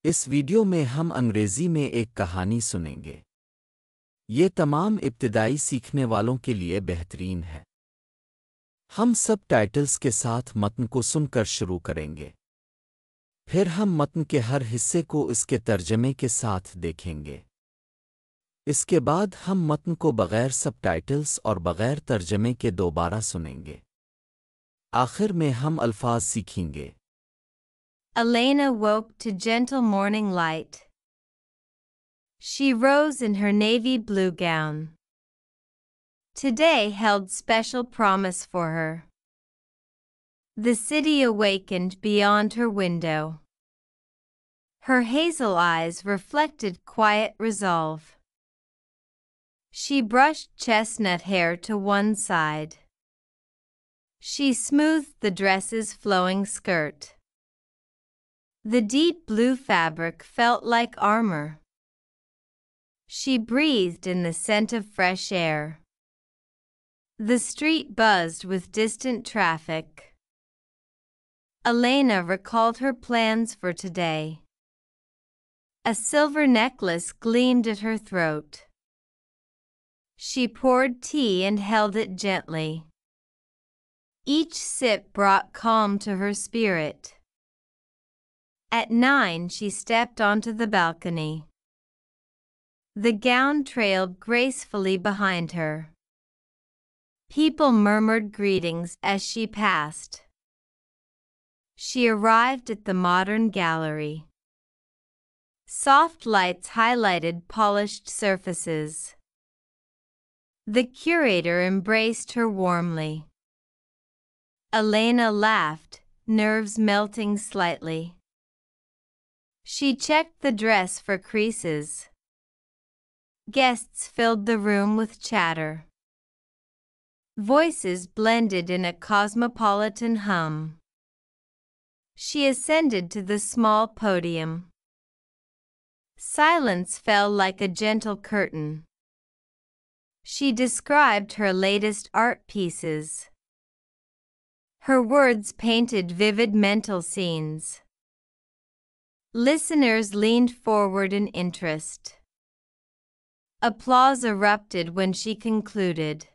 اس video میں ہم انگریزی میں ایک کہانی سنیں گے۔ یہ تمام ابتدائی سیکھنے والوں کے لیے بہترین ہے۔ ہم سب ٹائٹلز کے ساتھ متن کو سن کر شروع کریں گے، پھر ہم متن کے ہر حصے کو اس کے ترجمے کے ساتھ دیکھیں گے۔ اس کے بعد ہم متن کو بغیر سب ٹائٹلز اور بغیر ترجمے کے دوبارہ سنیں گے۔ آخر میں ہم الفاظ سیکھیں گے۔ Elena woke to gentle morning light. She rose in her navy blue gown. Today held special promise for her. The city awakened beyond her window. Her hazel eyes reflected quiet resolve. She brushed chestnut hair to one side. She smoothed the dress's flowing skirt. The deep blue fabric felt like armor. She breathed in the scent of fresh air. The street buzzed with distant traffic. Elena recalled her plans for today. A silver necklace gleamed at her throat. She poured tea and held it gently. Each sip brought calm to her spirit. At 9, she stepped onto the balcony. The gown trailed gracefully behind her. People murmured greetings as she passed. She arrived at the modern gallery. Soft lights highlighted polished surfaces. The curator embraced her warmly. Elena laughed, nerves melting slightly. She checked the dress for creases. Guests filled the room with chatter. Voices blended in a cosmopolitan hum. She ascended to the small podium. Silence fell like a gentle curtain. She described her latest art pieces. Her words painted vivid mental scenes. Listeners leaned forward in interest. Applause erupted when she concluded.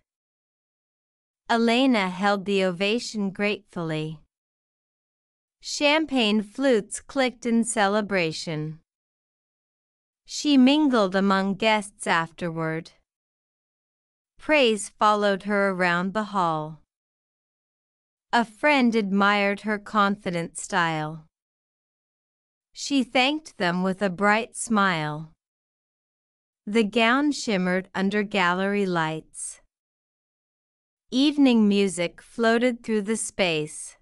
Elena held the ovation gratefully. Champagne flutes clicked in celebration. She mingled among guests afterward. Praise followed her around the hall. A friend admired her confident style. She thanked them with a bright smile. The gown shimmered under gallery lights. Evening music floated through the space.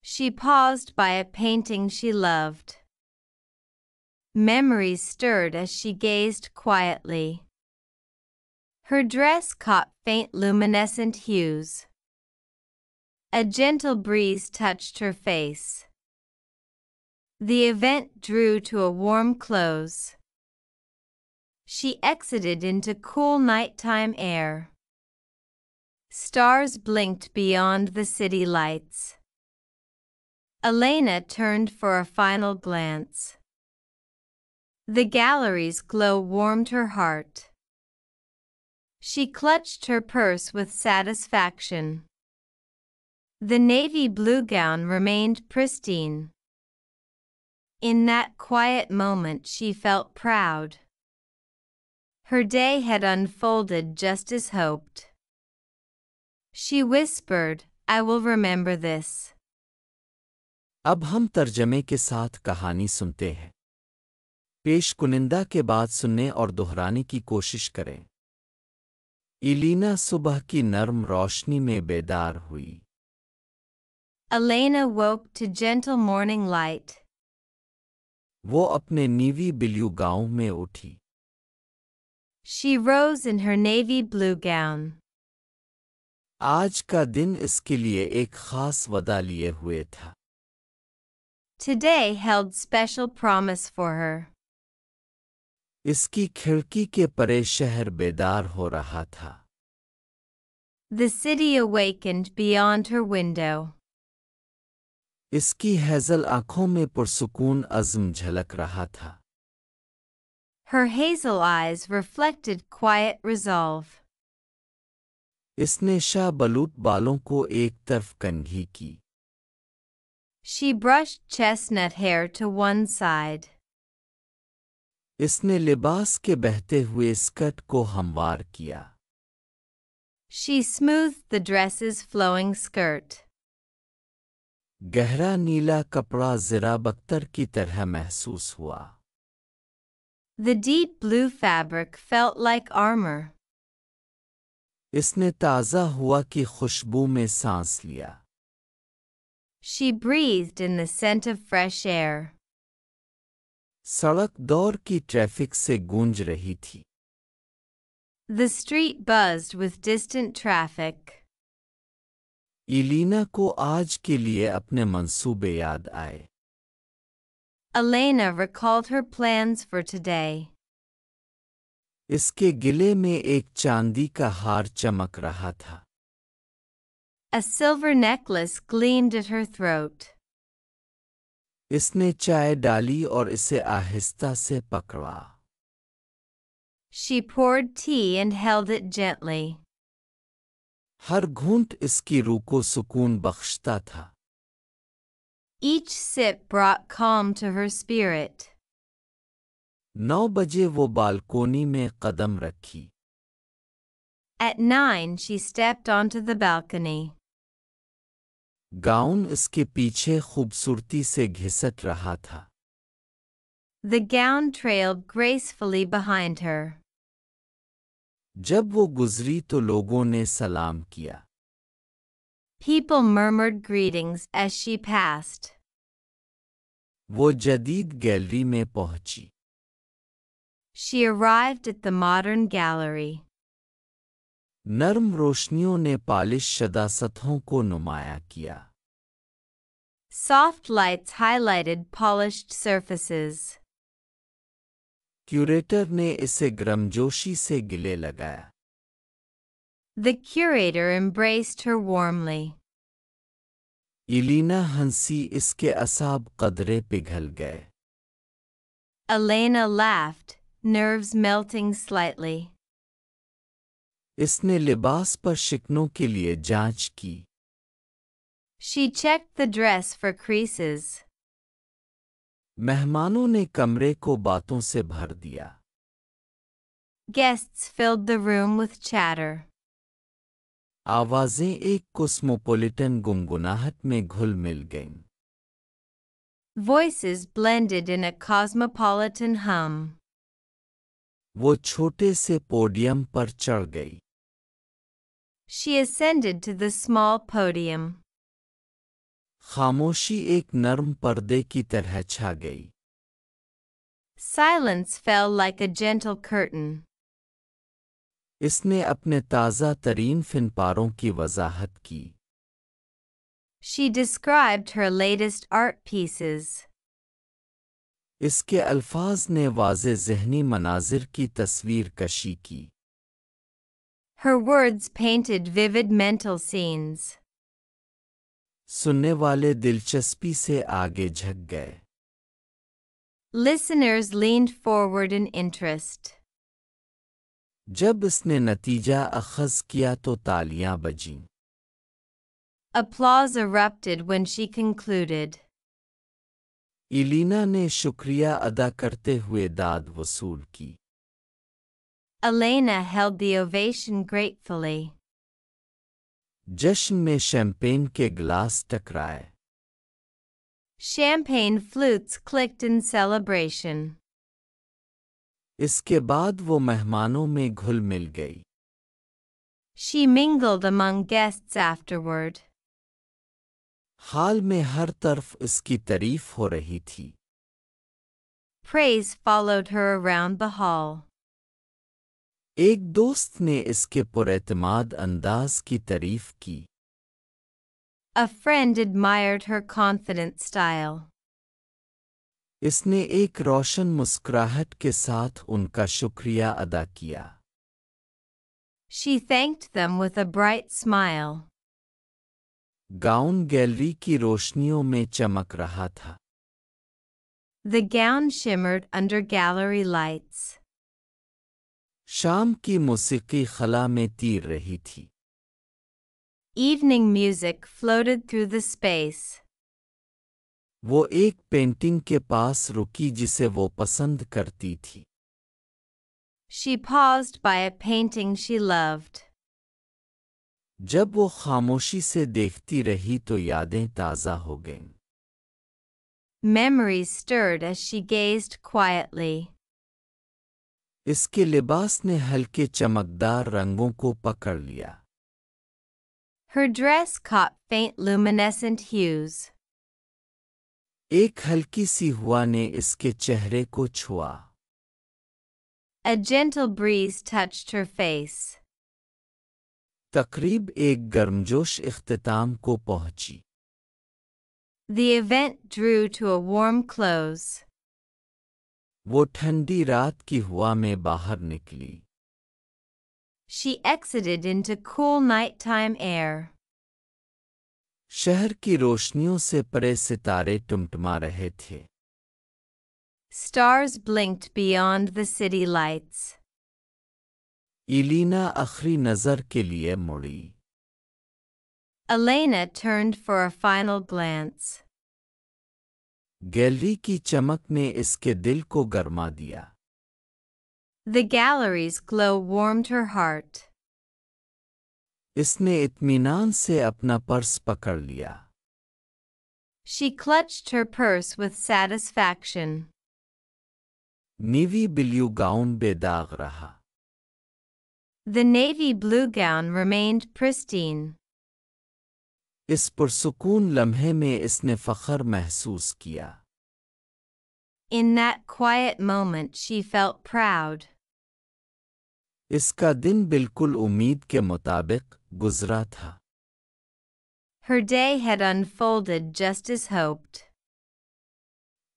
She paused by a painting she loved. Memories stirred as she gazed quietly. Her dress caught faint luminescent hues. A gentle breeze touched her face. The event drew to a warm close. She exited into cool nighttime air. Stars blinked beyond the city lights. Elena turned for a final glance. The gallery's glow warmed her heart. She clutched her purse with satisfaction. The navy blue gown remained pristine. In that quiet moment she felt proud. Her day had unfolded just as hoped. She whispered, "I will remember this." اب ہم ترجمے کے ساتھ کہانی سنتے ہیں۔ پیش کنندہ کے بعد سننے اور دہرانے کی کوشش کریں۔ ایلینا صبح کی نرم روشنی میں بیدار ہوئی۔ Elena woke to gentle morning light. وہ اپنے نیوی بلیو گاؤں میں اٹھی۔ She rose in her navy blue gown. آج کا دن اس کے لیے ایک خاص وعدہ لیے ہوئے تھا۔ Today held special promise for her. اس کی کھڑکی کے پرے شہر بیدار ہو رہا تھا۔ The city awakened beyond her window. इसकी हैज़ल आंखों में पुरसुकून अज़्म झलक रहा था। Her hazel eyes reflected quiet resolve. इसने शाह बलूत बालों को एक तरफ कंघी की। She brushed chestnut hair to one side. इसने लिबास के बहते हुए स्कर्ट को हमवार किया। She smoothed the dress's flowing skirt. गहरा नीला कपड़ा ज़रा बख्तर की तरह महसूस हुआ। The deep blue fabric felt like armor. इसने ताज़ा हुआ की खुशबू में सांस लिया। She breathed in the scent of fresh air. सड़क दौर की ट्रैफिक से गूंज रही थी। The street buzzed with distant traffic. Elena को आज के लिए अपने मंसूबे याद आए। Elena recalled her plans for today. इसके गिले में एक चांदी का हार चमक रहा था। A silver necklace gleamed at her throat. इसने चाय डाली और इसे आहिस्ता से पकड़ा। She poured tea and held it gently. हर घूंट इसकी रूह को सुकून बख्शता था। Each sip brought calm to her spirit. 9 बजे वो बालकोनी में कदम रखी। At 9 she stepped onto the balcony. Gown इसके पीछे खूबसूरती से घिसट रहा था। The gown trailed gracefully behind her. जब वो गुजरी तो लोगों ने सलाम किया। People murmured greetings as she passed. वो जदीद गैलरी में पहुंची। She arrived at the modern gallery. नर्म रोशनियों ने पालिश शदा सतहों को नुमाया किया। Soft lights highlighted polished surfaces. Curator ने इसे गर्मजोशी से गिले लगाया। The curator embraced her warmly. Elena हंसी, इसके असाब कदरे पिघल गए। Elena laughed, nerves melting slightly. इसने लिबास पर शिकनों के लिए जांच की। She checked the dress for creases. मेहमानों ने कमरे को बातों से भर दिया। Guests filled the room with chatter. आवाजें एक कॉस्मोपॉलिटन गुनगुनाहट में घुल मिल गईं। Voices blended in a cosmopolitan hum. वो छोटे से पोडियम पर चढ़ गई। She ascended to the small podium. खामोशी एक नर्म पर्दे की तरह छा गई। Silence fell like a gentle curtain. इसने अपने ताज़ा तरीन फिनपारों की वजाहत की। She described her latest art pieces. इसके अल्फाज ने वाज़े ज़हनी मनाजिर की तस्वीर कशी की। Her words painted vivid mental scenes. सुनने वाले दिलचस्पी से आगे झुक गए। Listeners leaned forward in interest. जब इसने नतीजा अखज़ किया तो तालियां बजीं। Applause erupted when she concluded. Elena ने शुक्रिया अदा करते हुए दाद वसूल की। Elena held the ovation gratefully. जश्न में शैंपेन के गिलास टकराए। Champagne flutes clicked in celebration. इसके बाद वो मेहमानों में घुल मिल गई। She mingled among guests afterward. हाल में हर तरफ इसकी तारीफ हो रही थी। Praise followed her around the hall. एक दोस्त ने इसके पुरएतमाद अंदाज की तारीफ की। A friend admired her confident style. इसने एक रोशन मुस्कुराहट के साथ उनका शुक्रिया अदा किया। She thanked them with a bright smile. Gown gallery की रोशनियों में चमक रहा था। The gown shimmered under gallery lights. शाम की मौसीकी खला में तीर रही थी। Evening music floated through the space. वो एक पेंटिंग के पास रुकी जिसे वो पसंद करती थी। She paused by a painting she loved. जब वो खामोशी से देखती रही तो यादें ताज़ा हो गईं। Memories stirred as she gazed quietly. इसके लिबास ने हल्के चमकदार रंगों को पकड़ लिया। Her dress caught faint luminescent hues. एक हल्की सी हवा ने इसके चेहरे को छुआ। A gentle breeze touched her face. तकरीब एक गर्मजोश इख्तिताम को पहुंची। The event drew to a warm close. वो ठंडी रात की हवा में बाहर निकली। She exited into cool nighttime air. शहर की रोशनियों से परे सितारे टिमटिमा रहे थे। Stars blinked beyond the city lights. Elina आखिरी नज़र के लिए मुड़ी। Elena turned for a final glance. Gallery की चमक ने इसके दिल को गरमा दिया। The gallery's glow warmed her heart. इसने इत्मीनान से अपना पर्स पकड़ लिया। She clutched her purse with satisfaction. Navy blue gown बेदाग रहा। The navy blue gown remained pristine. इस पुरसुकून लम्हे में इसने फ़ख्र महसूस किया। In that quiet moment she felt proud. इसका दिन बिल्कुल उम्मीद के मुताबिक गुजरा था। Her day had unfolded just as hoped.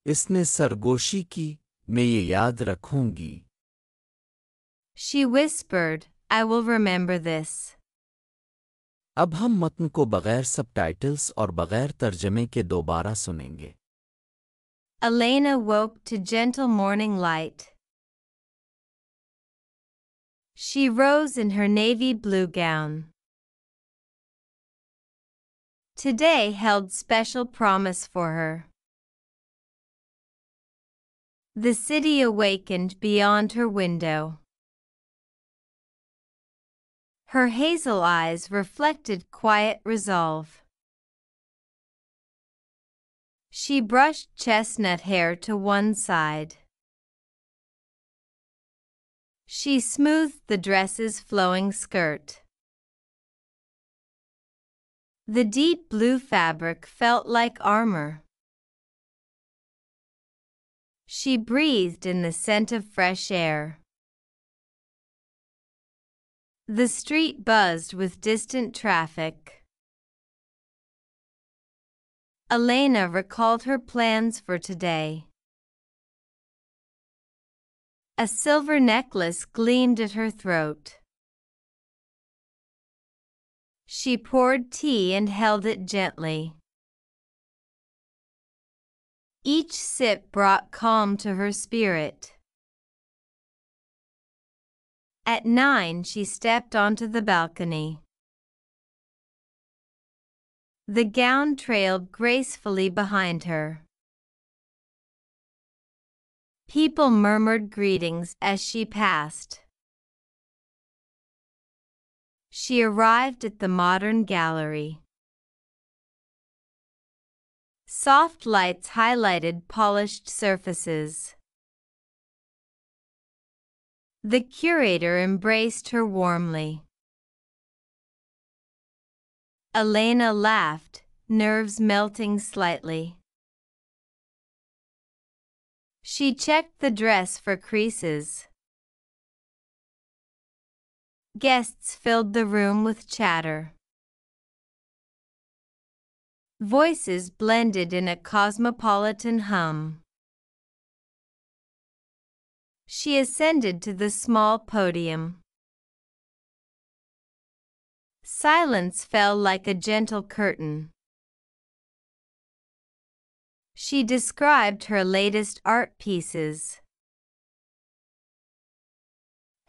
इसने सरगोशी की, मैं ये याद रखूंगी। She whispered, I will remember this. अब हम मतन को बगैर सबटाइटल्स और बगैर तर्जमे के दोबारा सुनेंगे। Elena woke to gentle morning light. She rose in her navy blue gown. Today held special promise for her. The city awakened beyond her window. Her hazel eyes reflected quiet resolve. She brushed chestnut hair to one side. She smoothed the dress's flowing skirt. The deep blue fabric felt like armor. She breathed in the scent of fresh air. The street buzzed with distant traffic. Elena recalled her plans for today. A silver necklace gleamed at her throat. She poured tea and held it gently. Each sip brought calm to her spirit. At 9 she stepped onto the balcony. The gown trailed gracefully behind her. People murmured greetings as she passed. She arrived at the modern gallery. Soft lights highlighted polished surfaces. The curator embraced her warmly. Elena laughed, nerves melting slightly. She checked the dress for creases. Guests filled the room with chatter. Voices blended in a cosmopolitan hum. She ascended to the small podium. Silence fell like a gentle curtain. She described her latest art pieces.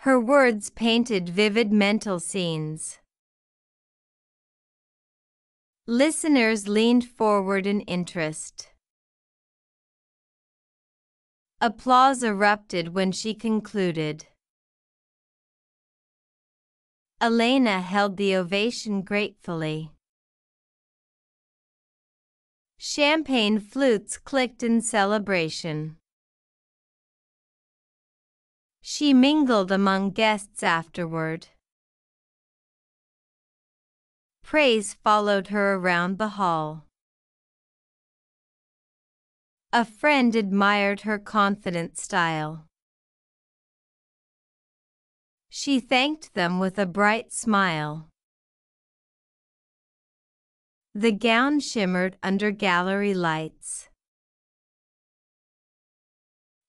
Her words painted vivid mental scenes. Listeners leaned forward in interest. Applause erupted when she concluded. Eleina held the ovation gratefully. Champagne flutes clicked in celebration. She mingled among guests afterward. Praise followed her around the hall. A friend admired her confident style. She thanked them with a bright smile. The gown shimmered under gallery lights.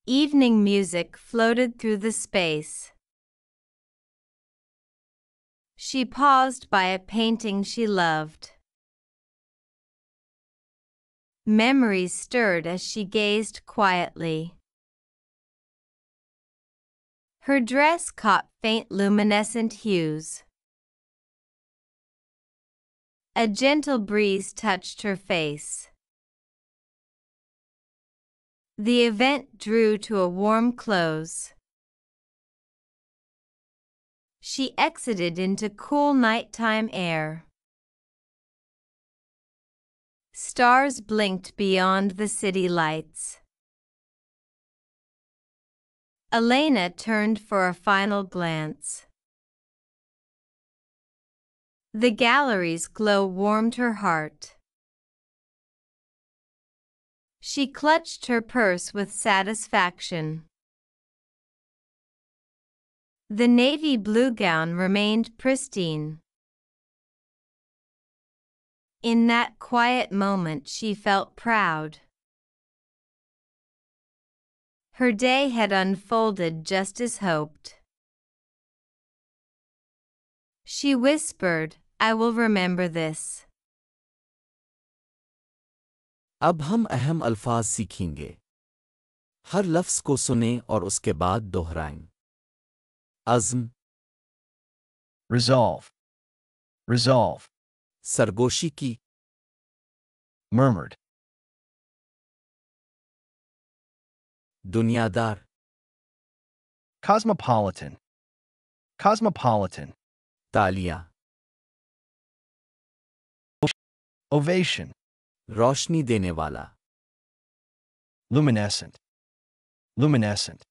Evening music floated through the space. She paused by a painting she loved. Memories stirred as she gazed quietly. Her dress caught faint luminescent hues. A gentle breeze touched her face. The event drew to a warm close. She exited into cool nighttime air. Stars blinked beyond the city lights. Eleina turned for a final glance. The gallery's glow warmed her heart. She clutched her purse with satisfaction. The navy blue gown remained pristine. In that quiet moment she felt proud. Her day had unfolded just as hoped. She whispered, "I will remember this." अब हम अहम अल्फाज सीखेंगे। हर लफ्ज़ को सुनें और उसके बाद दोहराएं। अज़्म, Resolve. Resolve. सरगोशी की, Murmured. दुनियादार, Cosmopolitan. Cosmopolitan. तालियां, Ovation. रोशनी देने वाला, Luminescent. Luminescent.